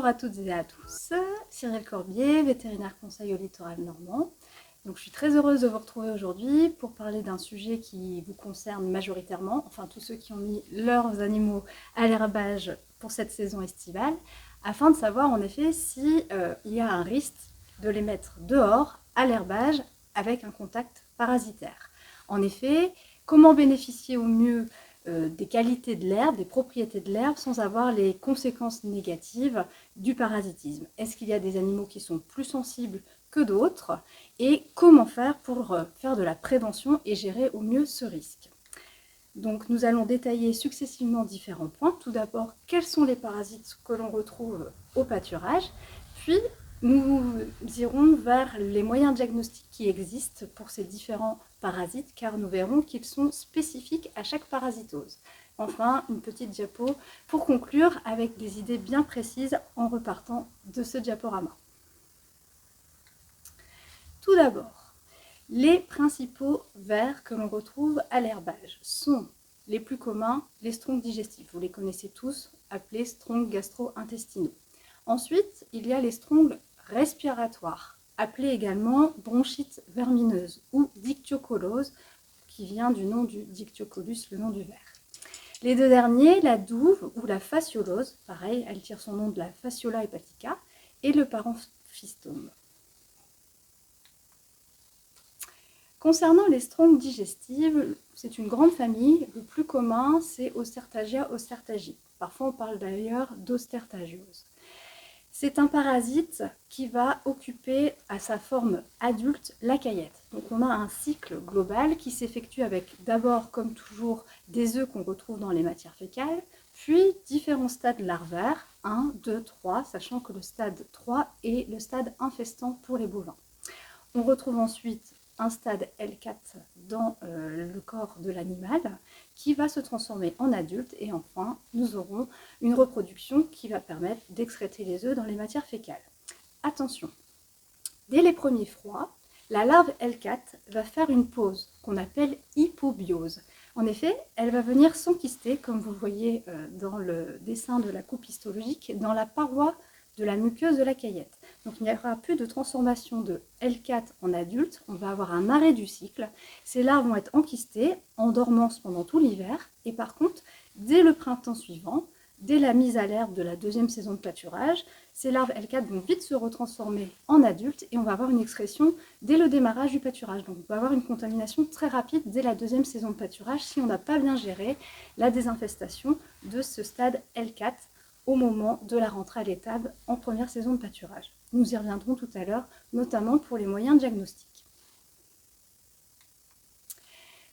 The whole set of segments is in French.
Bonjour à toutes et à tous, Cyril Corbier, vétérinaire conseil au littoral normand. Donc, je suis très heureuse de vous retrouver aujourd'hui pour parler d'un sujet qui vous concerne majoritairement, enfin tous ceux qui ont mis leurs animaux à l'herbage pour cette saison estivale, afin de savoir en effet si il y a un risque de les mettre dehors à l'herbage avec un contact parasitaire. En effet, comment bénéficier au mieux des qualités de l'herbe, des propriétés de l'herbe, sans avoir les conséquences négatives du parasitisme. Est-ce qu'il y a des animaux qui sont plus sensibles que d'autres? Et comment faire pour faire de la prévention et gérer au mieux ce risque? Donc nous allons détailler successivement différents points. Tout d'abord, quels sont les parasites que l'on retrouve au pâturage? Puis nous irons vers les moyens diagnostiques qui existent pour ces différents parasites, car nous verrons qu'ils sont spécifiques à chaque parasitose. Enfin, une petite diapo pour conclure avec des idées bien précises en repartant de ce diaporama. Tout d'abord, les principaux vers que l'on retrouve à l'herbage sont les plus communs, les stronques digestifs. Vous les connaissez tous, appelés stronques gastro-intestinaux. Ensuite, il y a les stronques respiratoires, appelés également bronchite vermineuse ou dictiocolose, qui vient du nom du dictiocolus, le nom du ver. Les deux derniers, la douve ou la fasciolose, pareil, elle tire son nom de la Fasciola hepatica, et le paramphistome. Concernant les stronques digestives, c'est une grande famille. Le plus commun, c'est Ostertagia ostertagii. Parfois, on parle d'ailleurs d'ostertagiose. C'est un parasite qui va occuper à sa forme adulte la caillette. Donc on a un cycle global qui s'effectue avec d'abord, comme toujours, des œufs qu'on retrouve dans les matières fécales, puis différents stades larvaires, 1, 2, 3, sachant que le stade 3 est le stade infestant pour les bovins. On retrouve ensuite un stade L4 dans le corps de l'animal qui va se transformer en adulte, et enfin nous aurons une reproduction qui va permettre d'excréter les œufs dans les matières fécales. Attention, dès les premiers froids, la larve L4 va faire une pause qu'on appelle hypobiose. En effet, elle va venir s'enquister, comme vous le voyez dans le dessin de la coupe histologique, dans la paroi de la muqueuse de la caillette. Donc il n'y aura plus de transformation de L4 en adulte, on va avoir un arrêt du cycle. Ces larves vont être enquistées, en dormance pendant tout l'hiver, et par contre, dès le printemps suivant, dès la mise à l'herbe de la deuxième saison de pâturage, ces larves L4 vont vite se retransformer en adultes et on va avoir une excrétion dès le démarrage du pâturage. Donc on peut avoir une contamination très rapide dès la deuxième saison de pâturage si on n'a pas bien géré la désinfestation de ce stade L4 au moment de la rentrée à l'étable en première saison de pâturage. Nous y reviendrons tout à l'heure, notamment pour les moyens diagnostiques.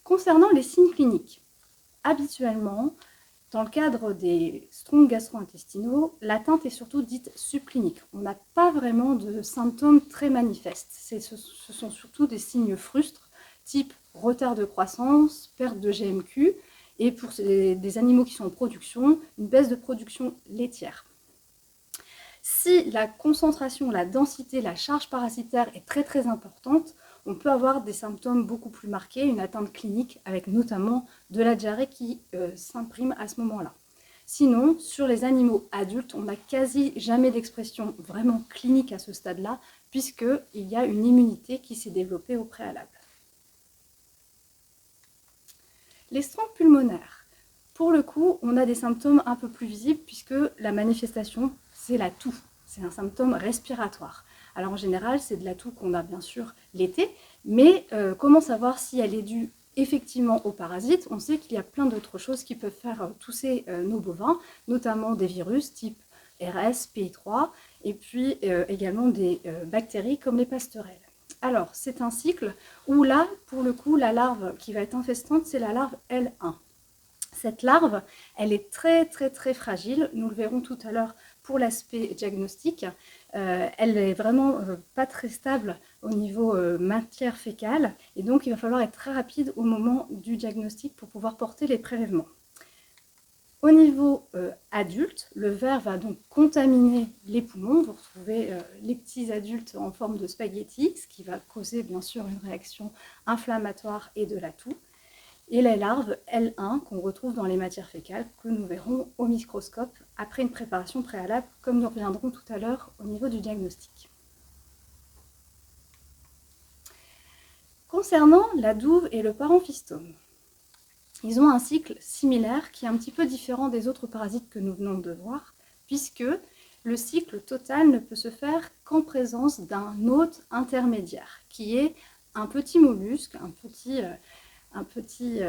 Concernant les signes cliniques, habituellement, dans le cadre des stronques gastro-intestinaux, l'atteinte est surtout dite subclinique. On n'a pas vraiment de symptômes très manifestes. Ce sont surtout des signes frustres, type retard de croissance, perte de GMQ, et pour des animaux qui sont en production, une baisse de production laitière. Si la concentration, la densité, la charge parasitaire est très importante, on peut avoir des symptômes beaucoup plus marqués, une atteinte clinique avec notamment de la diarrhée qui s'imprime à ce moment-là. Sinon, sur les animaux adultes, on n'a quasi jamais d'expression vraiment clinique à ce stade-là, puisqu'il y a une immunité qui s'est développée au préalable. Les stronques pulmonaires. Pour le coup, on a des symptômes un peu plus visibles puisque la manifestation, c'est la toux. C'est un symptôme respiratoire. Alors en général, c'est de la toux qu'on a bien sûr l'été, mais comment savoir si elle est due effectivement aux parasites? On sait qu'il y a plein d'autres choses qui peuvent faire tousser nos bovins, notamment des virus type RS, PI3, et puis également des bactéries comme les passerelles. Alors, c'est un cycle où là, pour le coup, la larve qui va être infestante, c'est la larve L1. Cette larve, elle est très fragile, nous le verrons tout à l'heure pour l'aspect diagnostic. Elle est vraiment pas très stable au niveau matière fécale, et donc il va falloir être très rapide au moment du diagnostic pour pouvoir porter les prélèvements. Au niveau adulte, le ver va donc contaminer les poumons. Vous retrouvez les petits adultes en forme de spaghetti, ce qui va causer bien sûr une réaction inflammatoire et de la toux. et les larves L1 qu'on retrouve dans les matières fécales, que nous verrons au microscope après une préparation préalable, comme nous reviendrons tout à l'heure au niveau du diagnostic. Concernant la douve et le paramphistome, ils ont un cycle similaire qui est un petit peu différent des autres parasites que nous venons de voir, puisque le cycle total ne peut se faire qu'en présence d'un hôte intermédiaire, qui est un petit mollusque, un petit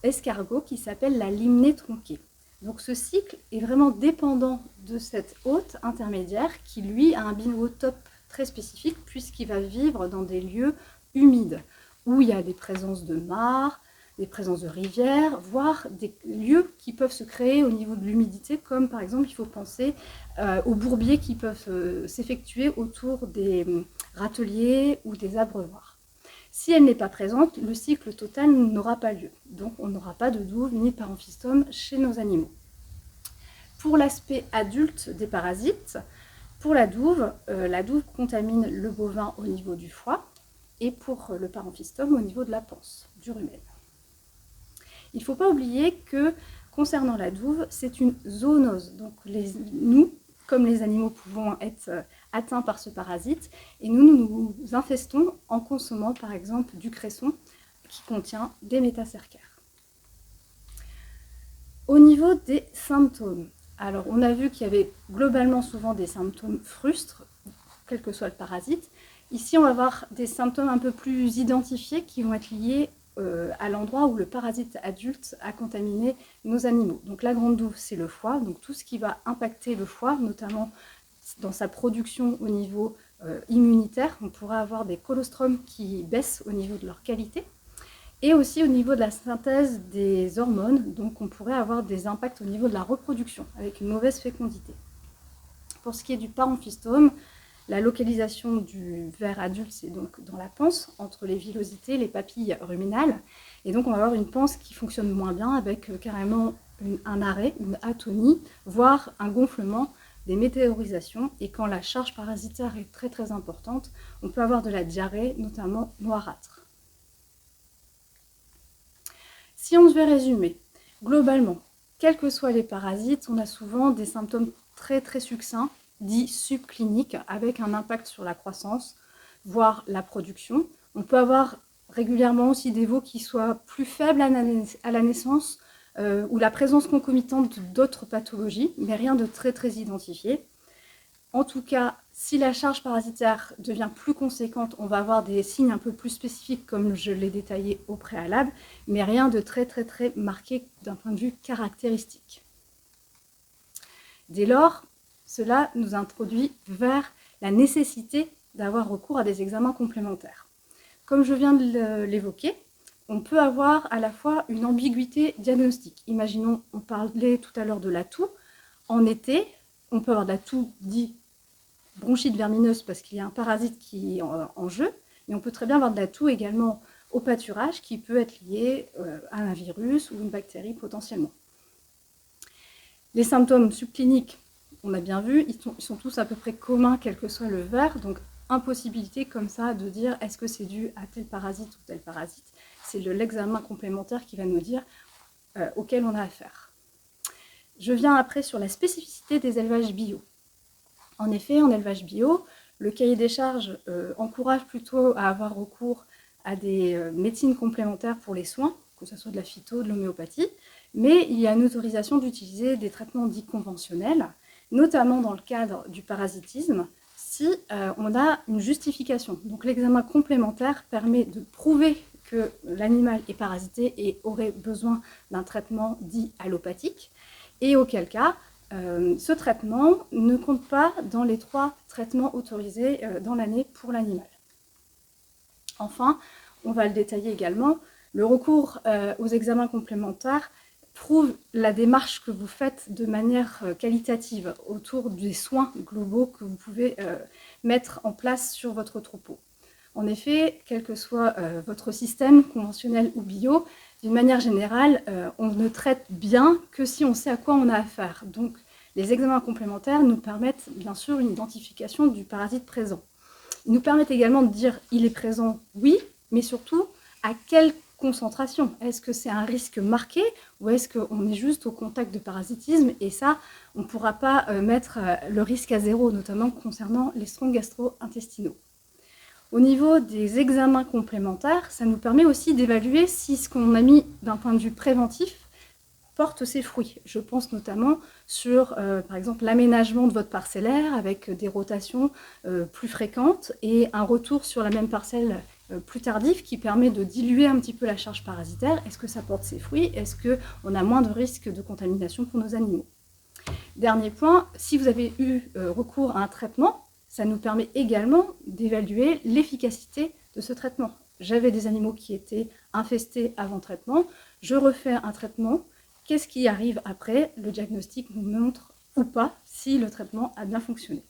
escargot qui s'appelle la limnée tronquée. Donc ce cycle est vraiment dépendant de cet hôte intermédiaire qui, lui, a un biotope très spécifique puisqu'il va vivre dans des lieux humides, où il y a des présences de mares, des présences de rivières, voire des lieux qui peuvent se créer au niveau de l'humidité, comme par exemple, il faut penser aux bourbiers qui peuvent s'effectuer autour des râteliers ou des abreuvoirs. Si elle n'est pas présente, le cycle total n'aura pas lieu. Donc on n'aura pas de douve ni de paramphistome chez nos animaux. Pour l'aspect adulte des parasites, pour la douve contamine le bovin au niveau du foie et pour le paramphistome au niveau de la panse, du rumen. Il ne faut pas oublier que concernant la douve, c'est une zoonose. Donc nous, comme les animaux, pouvons être atteints par ce parasite et nous infestons en consommant par exemple du cresson qui contient des métacercaires. Au niveau des symptômes, alors on a vu qu'il y avait globalement souvent des symptômes frustres, quel que soit le parasite. Ici, on va avoir des symptômes un peu plus identifiés qui vont être liés à l'endroit où le parasite adulte a contaminé nos animaux. Donc la grande douve, c'est le foie, donc tout ce qui va impacter le foie, notamment dans sa production au niveau immunitaire. On pourra avoir des colostromes qui baissent au niveau de leur qualité, et aussi au niveau de la synthèse des hormones, donc on pourrait avoir des impacts au niveau de la reproduction, avec une mauvaise fécondité. Pour ce qui est du paramphistome, la localisation du ver adulte, c'est donc dans la panse, entre les villosités, les papilles ruminales. Et donc on va avoir une panse qui fonctionne moins bien, avec carrément un arrêt, une atonie, voire un gonflement, des météorisations. Et quand la charge parasitaire est très très importante, on peut avoir de la diarrhée, notamment noirâtre. Si on devait résumer, globalement, quels que soient les parasites, on a souvent des symptômes très très succincts, dits subcliniques, avec un impact sur la croissance, voire la production. On peut avoir régulièrement aussi des veaux qui soient plus faibles à la naissance, ou la présence concomitante d'autres pathologies, mais rien de très très identifié. En tout cas, si la charge parasitaire devient plus conséquente, on va avoir des signes un peu plus spécifiques comme je l'ai détaillé au préalable, mais rien de très très très marqué d'un point de vue caractéristique. Dès lors, cela nous introduit vers la nécessité d'avoir recours à des examens complémentaires. Comme je viens de l'évoquer, on peut avoir à la fois une ambiguïté diagnostique. Imaginons, on parlait tout à l'heure de la toux. En été, on peut avoir de la toux dit bronchite vermineuse parce qu'il y a un parasite qui est en jeu, mais on peut très bien avoir de la toux également au pâturage qui peut être lié à un virus ou une bactérie potentiellement. Les symptômes subcliniques, on a bien vu, ils sont tous à peu près communs quel que soit le ver, donc impossibilité comme ça de dire est-ce que c'est dû à tel parasite ou tel parasite. C'est l'examen complémentaire qui va nous dire auquel on a affaire. Je viens après sur la spécificité des élevages bio. En effet, en élevage bio, le cahier des charges encourage plutôt à avoir recours à des médecines complémentaires pour les soins, que ce soit de la phyto, de l'homéopathie, mais il y a une autorisation d'utiliser des traitements dits conventionnels, notamment dans le cadre du parasitisme, si on a une justification. Donc l'examen complémentaire permet de prouver que l'animal est parasité et aurait besoin d'un traitement dit allopathique, et auquel cas, ce traitement ne compte pas dans les 3 traitements autorisés dans l'année pour l'animal. Enfin, on va le détailler également, le recours aux examens complémentaires prouve la démarche que vous faites de manière qualitative autour des soins globaux que vous pouvez mettre en place sur votre troupeau. En effet, quel que soit votre système conventionnel ou bio, d'une manière générale, on ne traite bien que si on sait à quoi on a affaire. Donc, les examens complémentaires nous permettent bien sûr une identification du parasite présent. Ils nous permettent également de dire il est présent, oui, mais surtout à quelle concentration. Est-ce que c'est un risque marqué ou est-ce qu'on est juste au contact de parasitisme? Et ça, on ne pourra pas mettre le risque à zéro, notamment concernant les strongs gastro-intestinaux. Au niveau des examens complémentaires, ça nous permet aussi d'évaluer si ce qu'on a mis d'un point de vue préventif porte ses fruits. Je pense notamment sur, par exemple, l'aménagement de votre parcellaire avec des rotations plus fréquentes et un retour sur la même parcelle plus tardif qui permet de diluer un petit peu la charge parasitaire. Est-ce que ça porte ses fruits? Est-ce qu'on a moins de risques de contamination pour nos animaux? Dernier point, si vous avez eu recours à un traitement, ça nous permet également d'évaluer l'efficacité de ce traitement. J'avais des animaux qui étaient infestés avant traitement, je refais un traitement, qu'est-ce qui arrive après? Le diagnostic nous montre ou pas si le traitement a bien fonctionné.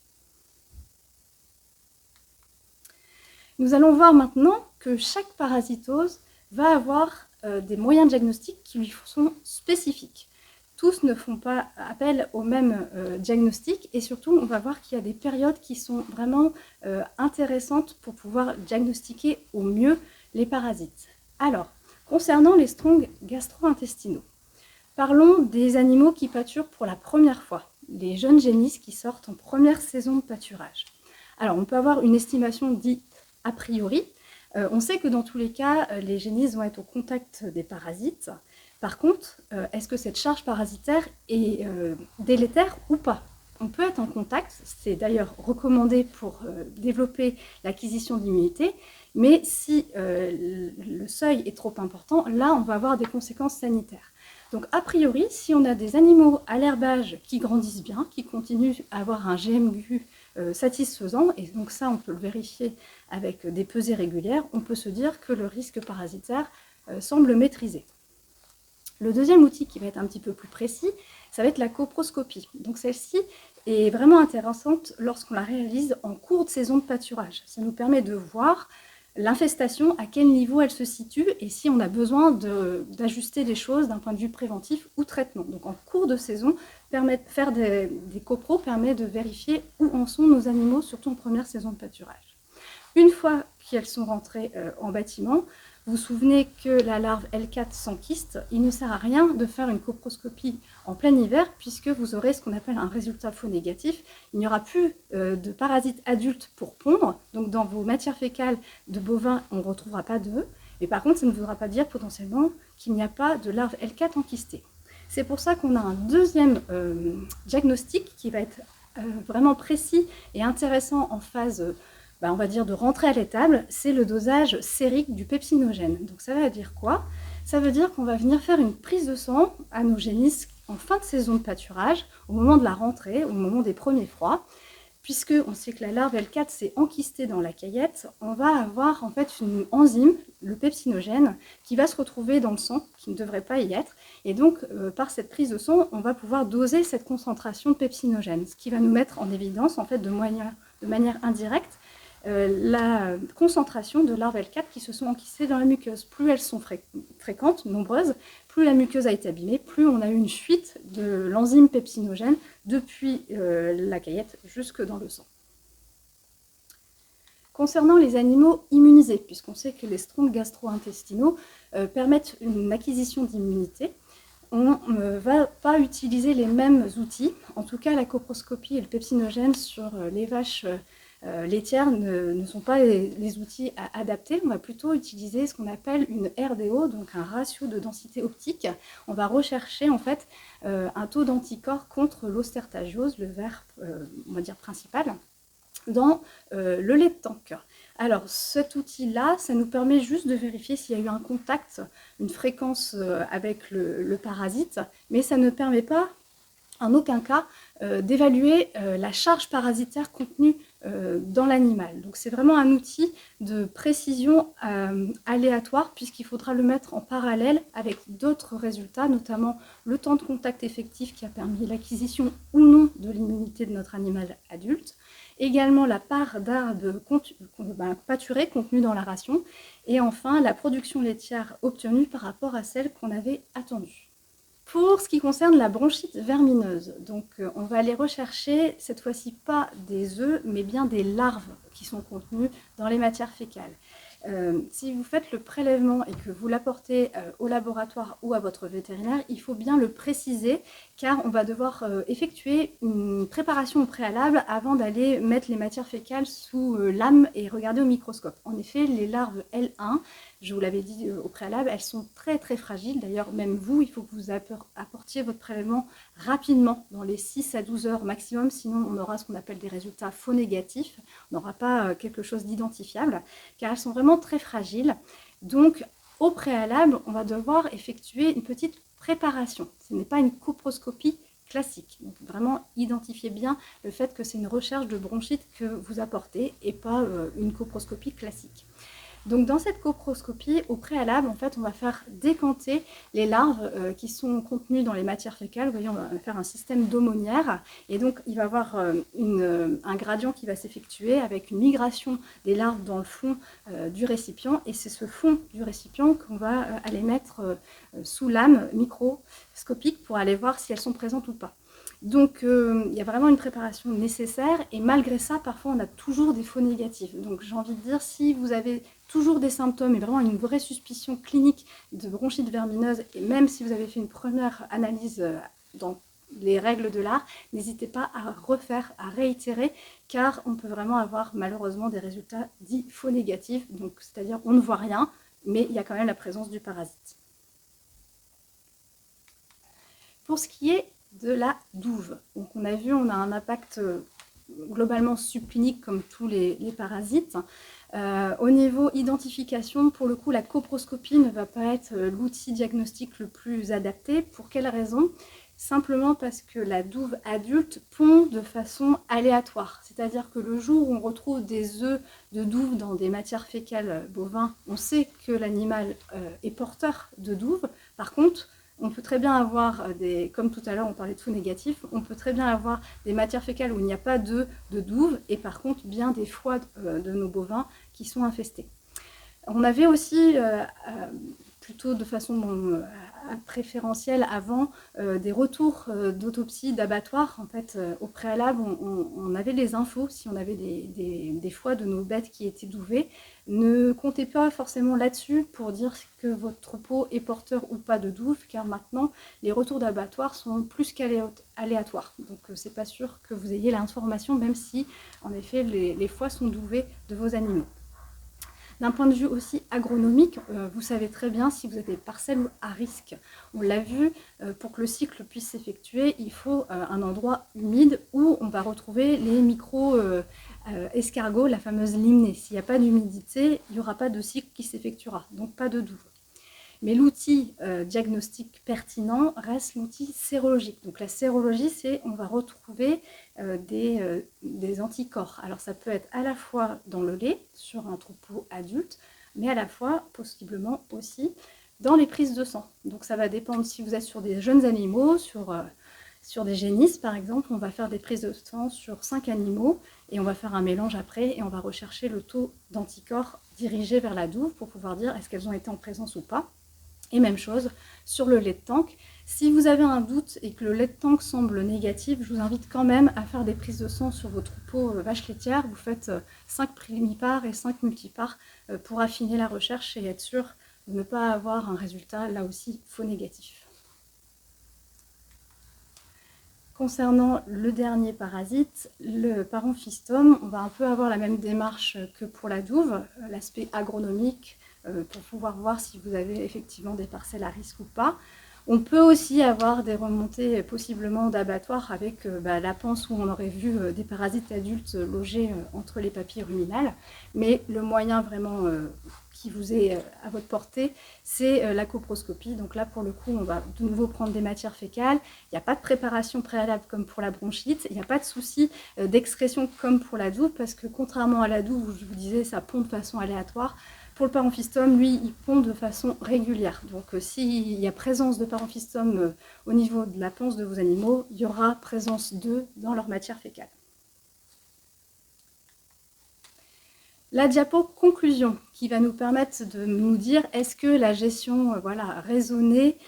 Nous allons voir maintenant que chaque parasitose va avoir des moyens de diagnostic qui lui sont spécifiques. Tous ne font pas appel au même diagnostic et surtout on va voir qu'il y a des périodes qui sont vraiment intéressantes pour pouvoir diagnostiquer au mieux les parasites. Alors, concernant les strongs gastro-intestinaux, parlons des animaux qui pâturent pour la première fois, les jeunes génisses qui sortent en première saison de pâturage. Alors, on peut avoir une estimation dite a priori. On sait que dans tous les cas, les génisses vont être au contact des parasites. Par contre, est-ce que cette charge parasitaire est délétère ou pas? On peut être en contact, c'est d'ailleurs recommandé pour développer l'acquisition d'immunité, mais si le seuil est trop important, là on va avoir des conséquences sanitaires. Donc a priori, si on a des animaux à l'herbage qui grandissent bien, qui continuent à avoir un GMU satisfaisant, et donc ça on peut le vérifier avec des pesées régulières, on peut se dire que le risque parasitaire semble maîtrisé. Le deuxième outil qui va être un petit peu plus précis, ça va être la coproscopie. Donc celle-ci est vraiment intéressante lorsqu'on la réalise en cours de saison de pâturage. Ça nous permet de voir l'infestation, à quel niveau elle se situe et si on a besoin d'ajuster les choses d'un point de vue préventif ou traitement. Donc en cours de saison, faire des copros permet de vérifier où en sont nos animaux, surtout en première saison de pâturage. Une fois qu'elles sont rentrées en bâtiment, vous vous souvenez que la larve L4 sans kyste, il ne sert à rien de faire une coproscopie en plein hiver puisque vous aurez ce qu'on appelle un résultat faux négatif. Il n'y aura plus de parasites adultes pour pondre, donc dans vos matières fécales de bovins, on ne retrouvera pas d'œufs. Mais par contre, ça ne voudra pas dire potentiellement qu'il n'y a pas de larve L4 enkystée. C'est pour ça qu'on a un deuxième diagnostic qui va être vraiment précis et intéressant en phase on va dire de rentrer à l'étable, c'est le dosage sérique du pepsinogène. Donc ça veut dire quoi? Ça veut dire qu'on va venir faire une prise de sang à nos génisses en fin de saison de pâturage, au moment de la rentrée, au moment des premiers froids. Puisque on sait que la larve L4 s'est enkystée dans la caillette, on va avoir en fait une enzyme, le pepsinogène, qui va se retrouver dans le sang, qui ne devrait pas y être. Et donc, par cette prise de sang, on va pouvoir doser cette concentration de pepsinogène, ce qui va nous mettre en évidence en fait de manière indirecte la concentration de larves L4 qui se sont enkystées dans la muqueuse. Plus elles sont fréquentes, nombreuses, plus la muqueuse a été abîmée, plus on a eu une fuite de l'enzyme pepsinogène depuis la caillette jusque dans le sang. Concernant les animaux immunisés, puisqu'on sait que les strongs gastro-intestinaux permettent une acquisition d'immunité, on ne va pas utiliser les mêmes outils. En tout cas, la coproscopie et le pepsinogène sur les vaches laitières ne sont pas les outils adaptés. On va plutôt utiliser ce qu'on appelle une RDO, donc un ratio de densité optique. On va rechercher en fait un taux d'anticorps contre l'ostertagiose, le ver on va dire principal, dans le lait de tank. Alors cet outil-là, ça nous permet juste de vérifier s'il y a eu un contact, une fréquence avec le parasite, mais ça ne permet pas en aucun cas d'évaluer la charge parasitaire contenue dans l'animal. Donc c'est vraiment un outil de précision aléatoire puisqu'il faudra le mettre en parallèle avec d'autres résultats, notamment le temps de contact effectif qui a permis l'acquisition ou non de l'immunité de notre animal adulte, également la part d'herbe pâturée contenue dans la ration, et enfin la production laitière obtenue par rapport à celle qu'on avait attendue. Pour ce qui concerne la bronchite vermineuse, donc on va aller rechercher cette fois-ci pas des œufs, mais bien des larves qui sont contenues dans les matières fécales. Si vous faites le prélèvement et que vous l'apportez au laboratoire ou à votre vétérinaire, il faut bien le préciser car on va devoir effectuer une préparation au préalable avant d'aller mettre les matières fécales sous lame et regarder au microscope. En effet, les larves L1, je vous l'avais dit au préalable, elles sont très très fragiles. D'ailleurs, même vous, il faut que vous apportiez votre prélèvement rapidement, dans les 6 à 12 heures maximum, sinon on aura ce qu'on appelle des résultats faux négatifs, on n'aura pas quelque chose d'identifiable, car elles sont vraiment très fragiles. Donc, au préalable, on va devoir effectuer une petite préparation. Ce n'est pas une coproscopie classique. Donc, vraiment, identifiez bien le fait que c'est une recherche de bronchite que vous apportez et pas une coproscopie classique. Donc dans cette coproscopie, au préalable, en fait, on va faire décanter les larves qui sont contenues dans les matières fécales. Vous voyez, on va faire un système d'aumônière et donc il va y avoir un gradient qui va s'effectuer avec une migration des larves dans le fond du récipient et c'est ce fond du récipient qu'on va aller mettre sous lame microscopique pour aller voir si elles sont présentes ou pas. Donc, il y a vraiment une préparation nécessaire et malgré ça, parfois, on a toujours des faux négatifs. Donc, j'ai envie de dire, si vous avez toujours des symptômes et vraiment une vraie suspicion clinique de bronchite vermineuse, et même si vous avez fait une première analyse dans les règles de l'art, n'hésitez pas à refaire, à réitérer, car on peut vraiment avoir malheureusement des résultats dits faux négatifs. Donc, c'est-à-dire, on ne voit rien, mais il y a quand même la présence du parasite. Pour ce qui est de la douve. Donc on a vu, on a un impact globalement subclinique comme tous les parasites. Au niveau identification, pour le coup, la coproscopie ne va pas être l'outil diagnostique le plus adapté. Pour quelle raison? Simplement parce que la douve adulte pond de façon aléatoire. C'est-à-dire que le jour où on retrouve des œufs de douve dans des matières fécales bovins, on sait que l'animal est porteur de douve. Par contre, on peut très bien avoir comme tout à l'heure on parlait de faux négatifs, on peut très bien avoir des matières fécales où il n'y a pas d'œufs de douve et par contre bien des foies de nos bovins qui sont infestés. On avait aussi, plutôt de façon préférentielle avant, des retours d'autopsie d'abattoir. En fait, au préalable, on avait les infos si on avait des foies de nos bêtes qui étaient douvées. Ne comptez pas forcément là-dessus pour dire que votre troupeau est porteur ou pas de douve, car maintenant, les retours d'abattoir sont plus qu'aléatoires. Donc, c'est pas sûr que vous ayez l'information, même si, en effet, les foies sont douvées de vos animaux. D'un point de vue aussi agronomique, vous savez très bien si vous avez des parcelles à risque. On l'a vu, pour que le cycle puisse s'effectuer, il faut un endroit humide où on va retrouver les micro-escargots, la fameuse limnée. S'il n'y a pas d'humidité, il n'y aura pas de cycle qui s'effectuera, donc pas de douve. Mais l'outil diagnostique pertinent reste l'outil sérologique. Donc la sérologie, c'est on va retrouver des anticorps. Alors ça peut être à la fois dans le lait, sur un troupeau adulte, mais à la fois possiblement aussi dans les prises de sang. Donc ça va dépendre si vous êtes sur des jeunes animaux, sur des génisses par exemple, on va faire des prises de sang sur 5 animaux et on va faire un mélange après et on va rechercher le taux d'anticorps dirigé vers la douve pour pouvoir dire est-ce qu'elles ont été en présence ou pas. Et même chose sur le lait de tank. Si vous avez un doute et que le lait de tank semble négatif, je vous invite quand même à faire des prises de sang sur vos troupeaux vaches laitières. Vous faites 5 primipares et 5 multipares pour affiner la recherche et être sûr de ne pas avoir un résultat là aussi faux négatif. Concernant le dernier parasite, le Paramphystum, on va un peu avoir la même démarche que pour la douve, l'aspect agronomique, pour pouvoir voir si vous avez effectivement des parcelles à risque ou pas. On peut aussi avoir des remontées possiblement d'abattoirs avec la panse où on aurait vu des parasites adultes logés entre les papilles ruminales. Mais le moyen vraiment qui vous est à votre portée, c'est la coproscopie. Donc là, pour le coup, on va de nouveau prendre des matières fécales. Il n'y a pas de préparation préalable comme pour la bronchite. Il n'y a pas de souci d'excrétion comme pour la douve, parce que contrairement à la douve, où je vous disais, ça pond de façon aléatoire, pour le Paramphystum, lui, il pond de façon régulière. Donc, s'il y a présence de Paramphystum au niveau de la panse de vos animaux, il y aura présence d'eux dans leur matière fécale. La diapo conclusion qui va nous permettre de nous dire est-ce que la gestion raisonnée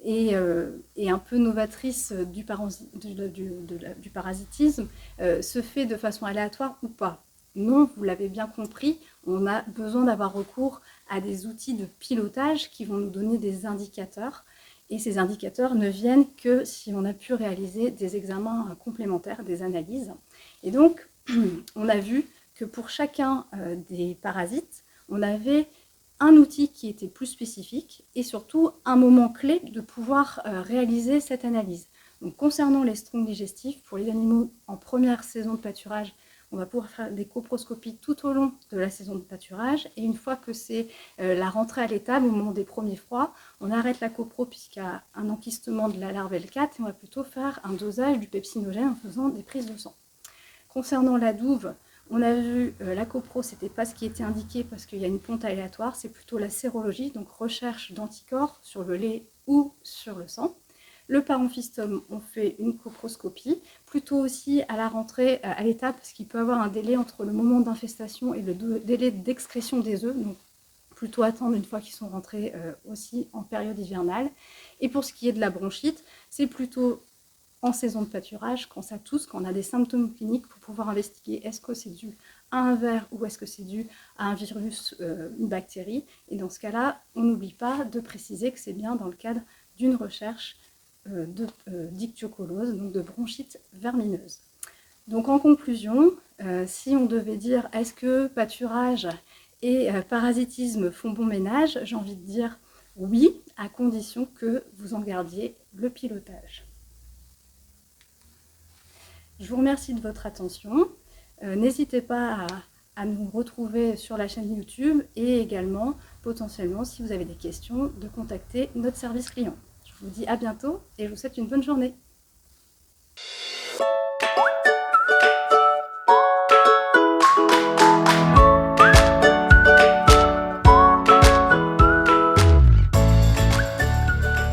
et un peu novatrice du parasitisme se fait de façon aléatoire ou pas. Non, vous l'avez bien compris, on a besoin d'avoir recours à des outils de pilotage qui vont nous donner des indicateurs. Et ces indicateurs ne viennent que si on a pu réaliser des examens complémentaires, des analyses. Et donc, on a vu que pour chacun des parasites, on avait un outil qui était plus spécifique et surtout un moment clé de pouvoir réaliser cette analyse. Donc, concernant les strongs digestifs, pour les animaux en première saison de pâturage, on va pouvoir faire des coproscopies tout au long de la saison de pâturage. Et une fois que c'est la rentrée à l'étable, au moment des premiers froids, on arrête la copro puisqu'il y a un enquistement de la larve L4 et on va plutôt faire un dosage du pepsinogène en faisant des prises de sang. Concernant la douve, on a vu la copro, ce n'était pas ce qui était indiqué parce qu'il y a une ponte aléatoire, c'est plutôt la sérologie, donc recherche d'anticorps sur le lait ou sur le sang. Le paramphistome, on fait une coproscopie, plutôt aussi à la rentrée à l'étape, parce qu'il peut y avoir un délai entre le moment d'infestation et le délai d'excrétion des œufs, donc plutôt attendre une fois qu'ils sont rentrés aussi en période hivernale. Et pour ce qui est de la bronchite, c'est plutôt en saison de pâturage, quand ça tousse, quand on a des symptômes cliniques pour pouvoir investiguer est-ce que c'est dû à un ver ou est-ce que c'est dû à un virus, une bactérie. Et dans ce cas-là, on n'oublie pas de préciser que c'est bien dans le cadre d'une recherche d'ichtiocolose, donc de bronchite vermineuse. Donc en conclusion, si on devait dire est-ce que pâturage et parasitisme font bon ménage, j'ai envie de dire oui, à condition que vous en gardiez le pilotage. Je vous remercie de votre attention. N'hésitez pas à nous retrouver sur la chaîne YouTube et également, potentiellement, si vous avez des questions, de contacter notre service client. Je vous dis à bientôt et je vous souhaite une bonne journée.